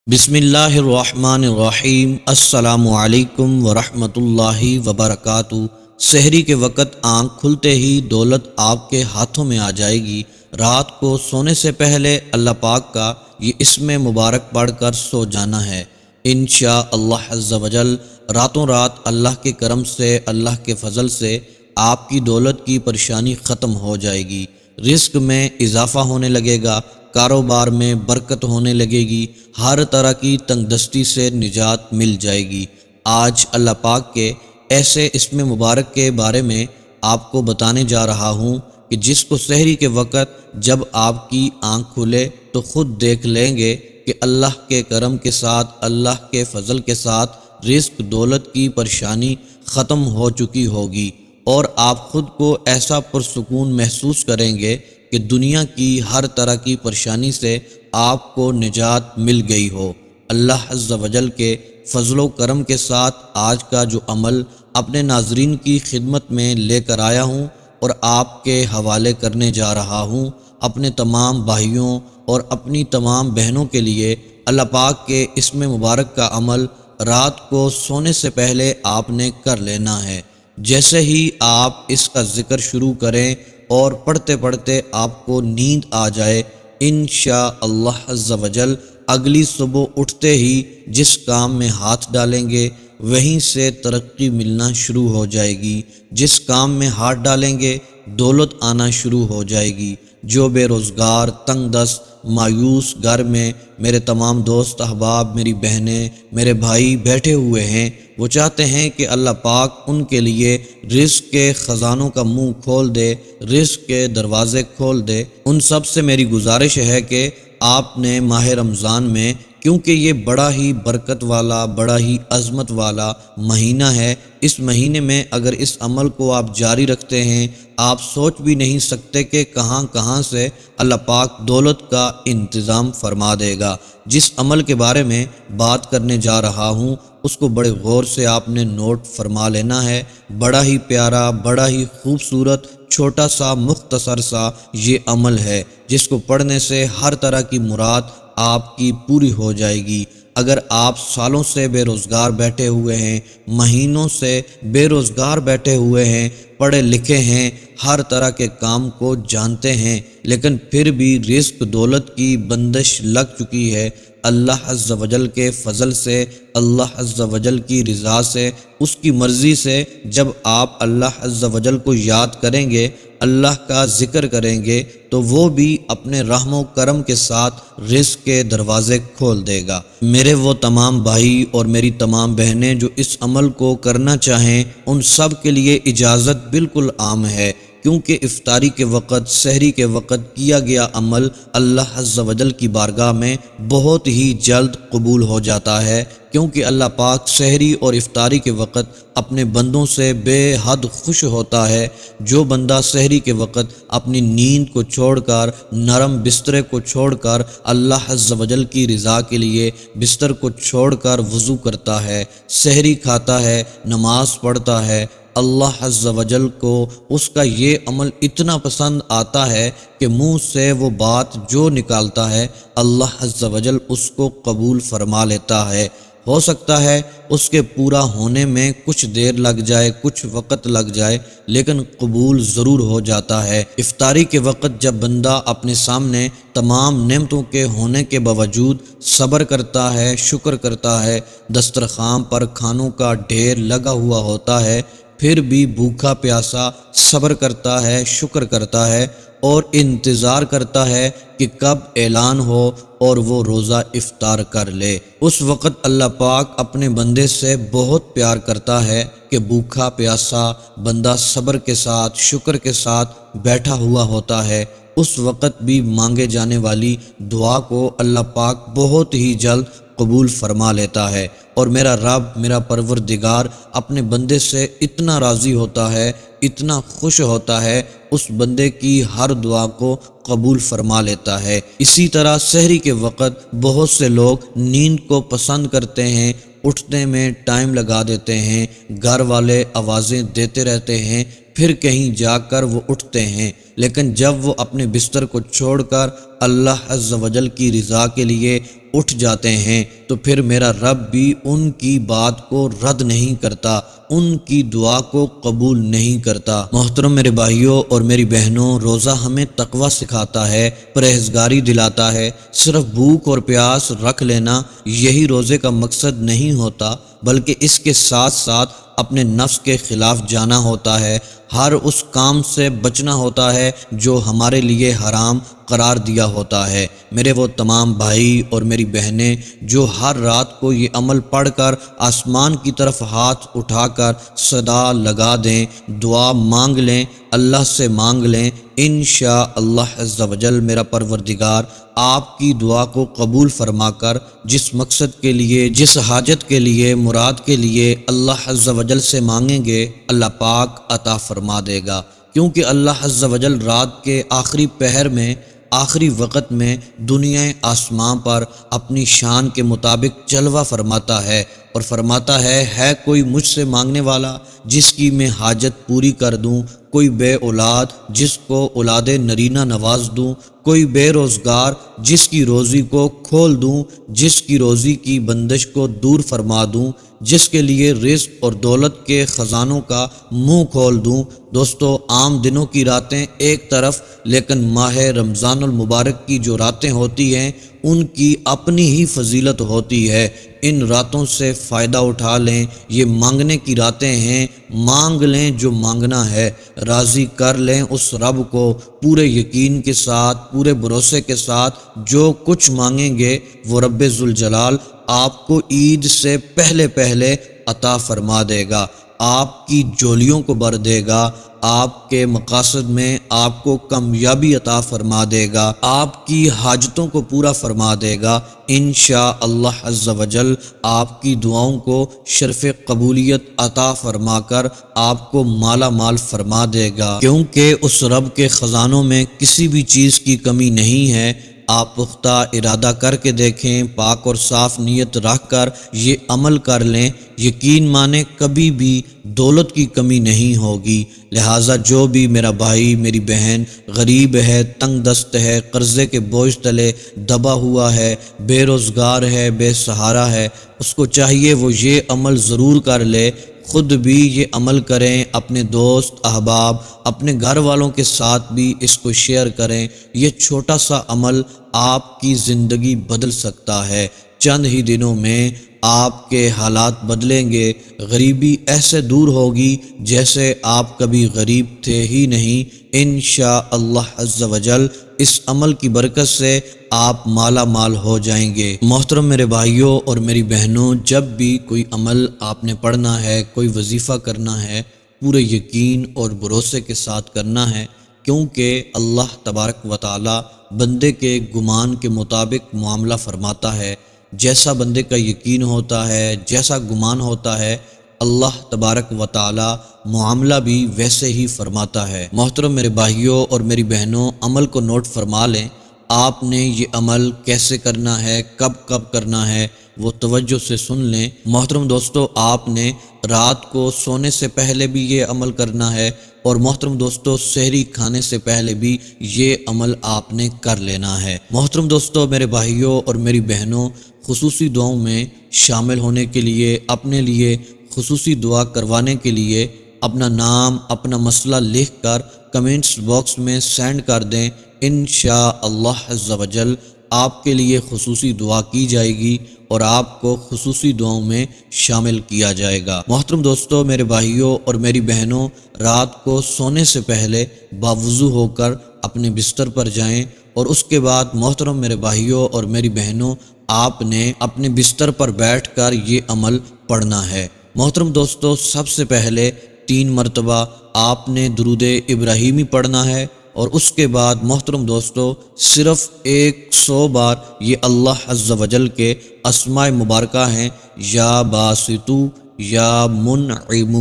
بسم اللہ الرحمن الرحیم۔ السلام علیکم ورحمۃ اللہ وبرکاتہ۔ سحری کے وقت آنکھ کھلتے ہی دولت آپ کے ہاتھوں میں آ جائے گی۔ رات کو سونے سے پہلے اللہ پاک کا یہ اسم مبارک پڑھ کر سو جانا ہے۔ انشاءاللہ عز و جل راتوں رات اللہ کے کرم سے، اللہ کے فضل سے آپ کی دولت کی پریشانی ختم ہو جائے گی۔ رزق میں اضافہ ہونے لگے گا، کاروبار میں برکت ہونے لگے گی، ہر طرح کی تنگ دستی سے نجات مل جائے گی۔ آج اللہ پاک کے ایسے اسم مبارک کے بارے میں آپ کو بتانے جا رہا ہوں کہ جس کو سحری کے وقت جب آپ کی آنکھ کھلے تو خود دیکھ لیں گے کہ اللہ کے کرم کے ساتھ، اللہ کے فضل کے ساتھ رزق دولت کی پریشانی ختم ہو چکی ہوگی، اور آپ خود کو ایسا پرسکون محسوس کریں گے کہ دنیا کی ہر طرح کی پریشانی سے آپ کو نجات مل گئی ہو۔ اللہ عز و جل کے فضل و کرم کے ساتھ آج کا جو عمل اپنے ناظرین کی خدمت میں لے کر آیا ہوں اور آپ کے حوالے کرنے جا رہا ہوں، اپنے تمام بھائیوں اور اپنی تمام بہنوں کے لیے اللہ پاک کے اسم مبارک کا عمل رات کو سونے سے پہلے آپ نے کر لینا ہے۔ جیسے ہی آپ اس کا ذکر شروع کریں اور پڑھتے پڑھتے آپ کو نیند آ جائے، انشاءاللہ عز و جل اگلی صبح اٹھتے ہی جس کام میں ہاتھ ڈالیں گے وہیں سے ترقی ملنا شروع ہو جائے گی۔ جس کام میں ہاتھ ڈالیں گے دولت آنا شروع ہو جائے گی۔ جو بے روزگار، تنگ دست، مایوس گھر میں میرے تمام دوست احباب، میری بہنیں، میرے بھائی بیٹھے ہوئے ہیں، وہ چاہتے ہیں کہ اللہ پاک ان کے لیے رزق کے خزانوں کا منہ کھول دے، رزق کے دروازے کھول دے۔ ان سب سے میری گزارش ہے کہ آپ نے ماہ رمضان میں، کیونکہ یہ بڑا ہی برکت والا، بڑا ہی عظمت والا مہینہ ہے، اس مہینے میں اگر اس عمل کو آپ جاری رکھتے ہیں، آپ سوچ بھی نہیں سکتے کہ کہاں کہاں سے اللہ پاک دولت کا انتظام فرما دے گا۔ جس عمل کے بارے میں بات کرنے جا رہا ہوں اس کو بڑے غور سے آپ نے نوٹ فرما لینا ہے۔ بڑا ہی پیارا، بڑا ہی خوبصورت، چھوٹا سا، مختصر سا یہ عمل ہے جس کو پڑھنے سے ہر طرح کی مراد آپ کی پوری ہو جائے گی۔ اگر آپ سالوں سے بے روزگار بیٹھے ہوئے ہیں، مہینوں سے بے روزگار بیٹھے ہوئے ہیں، پڑھے لکھے ہیں، ہر طرح کے کام کو جانتے ہیں، لیکن پھر بھی رزق دولت کی بندش لگ چکی ہے، اللہ عز و جل کے فضل سے، اللہ عز و جل کی رضا سے، اس کی مرضی سے جب آپ اللہ عز و جل کو یاد کریں گے، اللہ کا ذکر کریں گے، تو وہ بھی اپنے رحم و کرم کے ساتھ رزق کے دروازے کھول دے گا۔ میرے وہ تمام بھائی اور میری تمام بہنیں جو اس عمل کو کرنا چاہیں، ان سب کے لیے اجازت بالکل عام ہے، کیونکہ افطاری کے وقت، سحری کے وقت کیا گیا عمل اللہ عز و جل کی بارگاہ میں بہت ہی جلد قبول ہو جاتا ہے، کیونکہ اللہ پاک سحری اور افطاری کے وقت اپنے بندوں سے بے حد خوش ہوتا ہے۔ جو بندہ سحری کے وقت اپنی نیند کو چھوڑ کر، نرم بسترے کو چھوڑ کر، اللہ عز و جل کی رضا کے لیے بستر کو چھوڑ کر وضو کرتا ہے، سحری کھاتا ہے، نماز پڑھتا ہے، اللہ عز و جل کو اس کا یہ عمل اتنا پسند آتا ہے کہ منہ سے وہ بات جو نکالتا ہے اللہ عز و جل اس کو قبول فرما لیتا ہے۔ ہو سکتا ہے اس کے پورا ہونے میں کچھ دیر لگ جائے، کچھ وقت لگ جائے، لیکن قبول ضرور ہو جاتا ہے۔ افطاری کے وقت جب بندہ اپنے سامنے تمام نعمتوں کے ہونے کے باوجود صبر کرتا ہے، شکر کرتا ہے، دسترخوان پر کھانوں کا ڈھیر لگا ہوا ہوتا ہے، پھر بھی بھوکا پیاسا صبر کرتا ہے، شکر کرتا ہے اور انتظار کرتا ہے کہ کب اعلان ہو اور وہ روزہ افطار کر لے۔ اس وقت اللہ پاک اپنے بندے سے بہت پیار کرتا ہے کہ بھوکا پیاسا بندہ صبر کے ساتھ، شکر کے ساتھ بیٹھا ہوا ہوتا ہے۔ اس وقت بھی مانگے جانے والی دعا کو اللہ پاک بہت ہی جلد قبول فرما لیتا ہے، اور میرا رب، میرا پروردگار اپنے بندے سے اتنا راضی ہوتا ہے، اتنا خوش ہوتا ہے، اس بندے کی ہر دعا کو قبول فرما لیتا ہے۔ اسی طرح سحری کے وقت بہت سے لوگ نیند کو پسند کرتے ہیں، اٹھنے میں ٹائم لگا دیتے ہیں، گھر والے آوازیں دیتے رہتے ہیں پھر کہیں جا کر وہ اٹھتے ہیں، لیکن جب وہ اپنے بستر کو چھوڑ کر اللہ عز و جل کی رضا کے لیے اٹھ جاتے ہیں تو پھر میرا رب بھی ان کی بات کو رد نہیں کرتا، ان کی دعا کو قبول نہیں کرتا۔ محترم میرے بھائیوں اور میری بہنوں، روزہ ہمیں تقوی سکھاتا ہے، پرہیزگاری دلاتا ہے۔ صرف بھوک اور پیاس رکھ لینا یہی روزے کا مقصد نہیں ہوتا، بلکہ اس کے ساتھ ساتھ اپنے نفس کے خلاف جانا ہوتا ہے، ہر اس کام سے بچنا ہوتا ہے جو ہمارے لیے حرام قرار دیا ہوتا ہے۔ میرے وہ تمام بھائی اور میری بہنیں جو ہر رات کو یہ عمل پڑھ کر آسمان کی طرف ہاتھ اٹھا کر صدا لگا دیں، دعا مانگ لیں، اللہ سے مانگ لیں، انشاءاللہ عز و جل میرا پروردگار آپ کی دعا کو قبول فرما کر جس مقصد کے لیے، جس حاجت کے لیے، مراد کے لیے اللہ عز و جل سے مانگیں گے، اللہ پاک عطا فرما دے گا، کیونکہ اللہ عز و جل رات کے آخری پہر میں، آخری وقت میں دنیا آسمان پر اپنی شان کے مطابق جلوہ فرماتا ہے اور فرماتا ہے کوئی مجھ سے مانگنے والا جس کی میں حاجت پوری کر دوں، کوئی بے اولاد جس کو اولاد نرینہ نواز دوں، کوئی بے روزگار جس کی روزی کو کھول دوں، جس کی روزی کی بندش کو دور فرما دوں، جس کے لیے رزق اور دولت کے خزانوں کا منہ کھول دوں۔ دوستو، عام دنوں کی راتیں ایک طرف، لیکن ماہ رمضان المبارک کی جو راتیں ہوتی ہیں ان کی اپنی ہی فضیلت ہوتی ہے۔ ان راتوں سے فائدہ اٹھا لیں، یہ مانگنے کی راتیں ہیں، مانگ لیں جو مانگنا ہے، راضی کر لیں اس رب کو پورے یقین کے ساتھ، پورے بھروسے کے ساتھ۔ جو کچھ مانگیں گے وہ رب ذوالجلال آپ کو عید سے پہلے پہلے عطا فرما دے گا، آپ کی جولیوں کو بھر دے گا، آپ کے مقاصد میں آپ کو کامیابی عطا فرما دے گا، آپ کی حاجتوں کو پورا فرما دے گا۔ انشاءاللہ عز و جل آپ کی دعاؤں کو شرف قبولیت عطا فرما کر آپ کو مالا مال فرما دے گا، کیونکہ اس رب کے خزانوں میں کسی بھی چیز کی کمی نہیں ہے۔ آپ پختہ ارادہ کر کے دیکھیں، پاک اور صاف نیت رکھ کر یہ عمل کر لیں، یقین مانیں کبھی بھی دولت کی کمی نہیں ہوگی۔ لہٰذا جو بھی میرا بھائی، میری بہن غریب ہے، تنگ دست ہے، قرضے کے بوجھ تلے دبا ہوا ہے، بے روزگار ہے، بے سہارا ہے، اس کو چاہیے وہ یہ عمل ضرور کر لے، خود بھی یہ عمل کریں، اپنے دوست احباب، اپنے گھر والوں کے ساتھ بھی اس کو شیئر کریں۔ یہ چھوٹا سا عمل آپ کی زندگی بدل سکتا ہے، چند ہی دنوں میں آپ کے حالات بدلیں گے، غریبی ایسے دور ہوگی جیسے آپ کبھی غریب تھے ہی نہیں۔ انشاءاللہ عز و جل اس عمل کی برکت سے آپ مالا مال ہو جائیں گے۔ محترم میرے بھائیوں اور میری بہنوں، جب بھی کوئی عمل آپ نے پڑھنا ہے، کوئی وظیفہ کرنا ہے، پورے یقین اور بھروسے کے ساتھ کرنا ہے، کیونکہ اللہ تبارک و تعالی بندے کے گمان کے مطابق معاملہ فرماتا ہے۔ جیسا بندے کا یقین ہوتا ہے، جیسا گمان ہوتا ہے، اللہ تبارک و تعالی معاملہ بھی ویسے ہی فرماتا ہے۔ محترم میرے بھائیوں اور میری بہنوں، عمل کو نوٹ فرما لیں۔ آپ نے یہ عمل کیسے کرنا ہے، کب کب کرنا ہے، وہ توجہ سے سن لیں۔ محترم دوستو، آپ نے رات کو سونے سے پہلے بھی یہ عمل کرنا ہے، اور محترم دوستو، سحری کھانے سے پہلے بھی یہ عمل آپ نے کر لینا ہے۔ محترم دوستو، میرے بھائیوں اور میری بہنوں، خصوصی دعاؤں میں شامل ہونے کے لیے، اپنے لیے خصوصی دعا کروانے کے لیے اپنا نام، اپنا مسئلہ لکھ کر کمنٹس باکس میں سینڈ کر دیں۔ انشاءاللہ عز و جل آپ کے لیے خصوصی دعا کی جائے گی اور آپ کو خصوصی دعاؤں میں شامل کیا جائے گا۔ محترم دوستو، میرے بھائیوں اور میری بہنوں، رات کو سونے سے پہلے باوضو ہو کر اپنے بستر پر جائیں، اور اس کے بعد محترم میرے بھائیوں اور میری بہنوں، آپ نے اپنے بستر پر بیٹھ کر یہ عمل پڑھنا ہے۔ محترم دوستو، سب سے پہلے 3 مرتبہ آپ نے درود ابراہیمی پڑھنا ہے، اور اس کے بعد محترم دوستو صرف 100 بار یہ اللہ عز و جل کے اسماء مبارکہ ہیں، یا باسطو، یا منعم،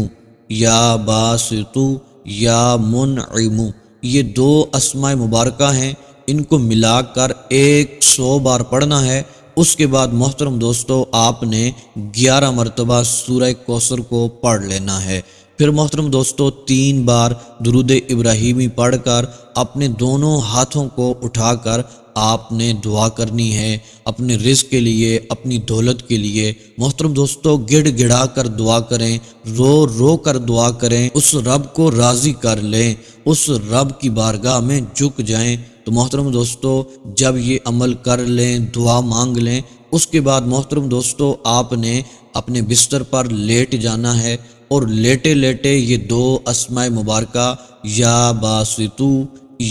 یا باسطو، یا منعم، یہ 2 اسماء مبارکہ ہیں، ان کو ملا کر 100 بار پڑھنا ہے۔ اس کے بعد محترم دوستو، آپ نے 11 مرتبہ سورہ کوثر کو پڑھ لینا ہے۔ پھر محترم دوستو 3 بار درود ابراہیمی پڑھ کر اپنے دونوں ہاتھوں کو اٹھا کر آپ نے دعا کرنی ہے اپنے رزق کے لیے، اپنی دولت کے لیے۔ محترم دوستو گڑ گڑا کر دعا کریں، رو رو کر دعا کریں، اس رب کو راضی کر لیں، اس رب کی بارگاہ میں جھک جائیں۔ تو محترم دوستو جب یہ عمل کر لیں، دعا مانگ لیں، اس کے بعد محترم دوستو آپ نے اپنے بستر پر لیٹ جانا ہے اور لیٹے لیٹے یہ 2 اسماء مبارکہ یا باسطو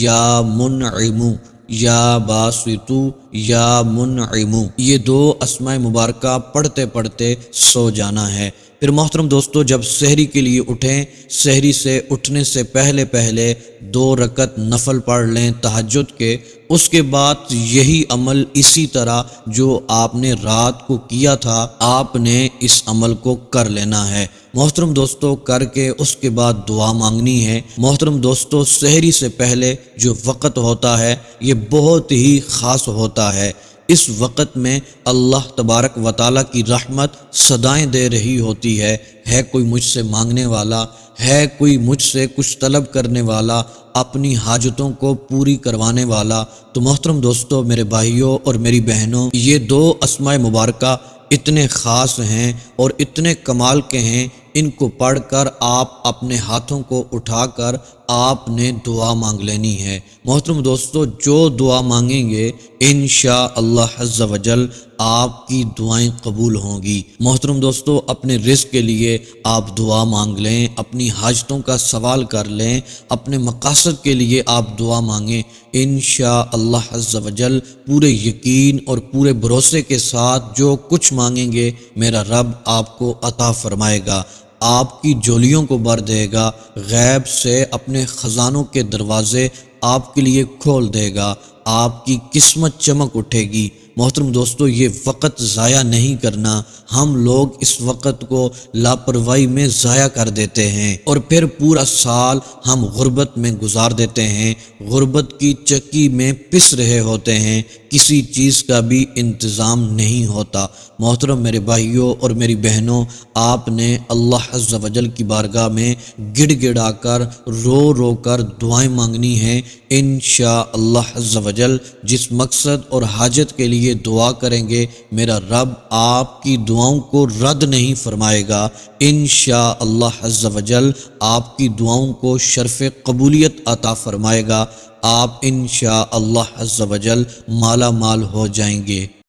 یا منعمو، یا باسطو یا منعمو، یہ 2 اسماء مبارکہ پڑھتے پڑھتے سو جانا ہے۔ پھر محترم دوستو جب سحری کے لیے اٹھیں، سحری سے اٹھنے سے پہلے 2 رکعت نفل پڑھ لیں تہجد کے۔ اس کے بعد یہی عمل اسی طرح جو آپ نے رات کو کیا تھا، آپ نے اس عمل کو کر لینا ہے محترم دوستو۔ کر کے اس کے بعد دعا مانگنی ہے۔ محترم دوستو سحری سے پہلے جو وقت ہوتا ہے یہ بہت ہی خاص ہوتا ہے۔ اس وقت میں اللہ تبارک و تعالیٰ کی رحمت صدائیں دے رہی ہوتی ہے کوئی مجھ سے مانگنے والا ہے، کوئی مجھ سے کچھ طلب کرنے والا، اپنی حاجتوں کو پوری کروانے والا۔ تو محترم دوستو میرے بھائیوں اور میری بہنوں، یہ 2 اسماء مبارکہ اتنے خاص ہیں اور اتنے کمال کے ہیں، ان کو پڑھ کر آپ اپنے ہاتھوں کو اٹھا کر آپ نے دعا مانگ لینی ہے محترم دوستو۔ جو دعا مانگیں گے انشاءاللہ عز و جل آپ کی دعائیں قبول ہوں گی محترم دوستو۔ اپنے رزق کے لیے آپ دعا مانگ لیں، اپنی حاجتوں کا سوال کر لیں، اپنے مقاصد کے لیے آپ دعا مانگیں، انشاءاللہ عز و جل پورے یقین اور پورے بھروسے کے ساتھ جو کچھ مانگیں گے میرا رب آپ کو عطا فرمائے گا، آپ کی جولیوں کو بھر دے گا، غیب سے اپنے خزانوں کے دروازے آپ کے لیے کھول دے گا، آپ کی قسمت چمک اٹھے گی محترم دوستو۔ یہ وقت ضائع نہیں کرنا، ہم لوگ اس وقت کو لاپرواہی میں ضائع کر دیتے ہیں اور پھر پورا سال ہم غربت میں گزار دیتے ہیں، غربت کی چکی میں پس رہے ہوتے ہیں، کسی چیز کا بھی انتظام نہیں ہوتا محترم میرے بھائیوں اور میری بہنوں۔ آپ نے اللہ عز و جل کی بارگاہ میں گڑ گڑا کر رو رو کر دعائیں مانگنی ہیں انشاءاللہ عز و جل۔ جس مقصد اور حاجت کے لیے دعا کریں گے میرا رب آپ کی دعاؤں کو رد نہیں فرمائے گا انشاءاللہ عز و جل، آپ کی دعاؤں کو شرف قبولیت عطا فرمائے گا، آپ انشاءاللہ عز و جل مالا مال ہو جائیں گے۔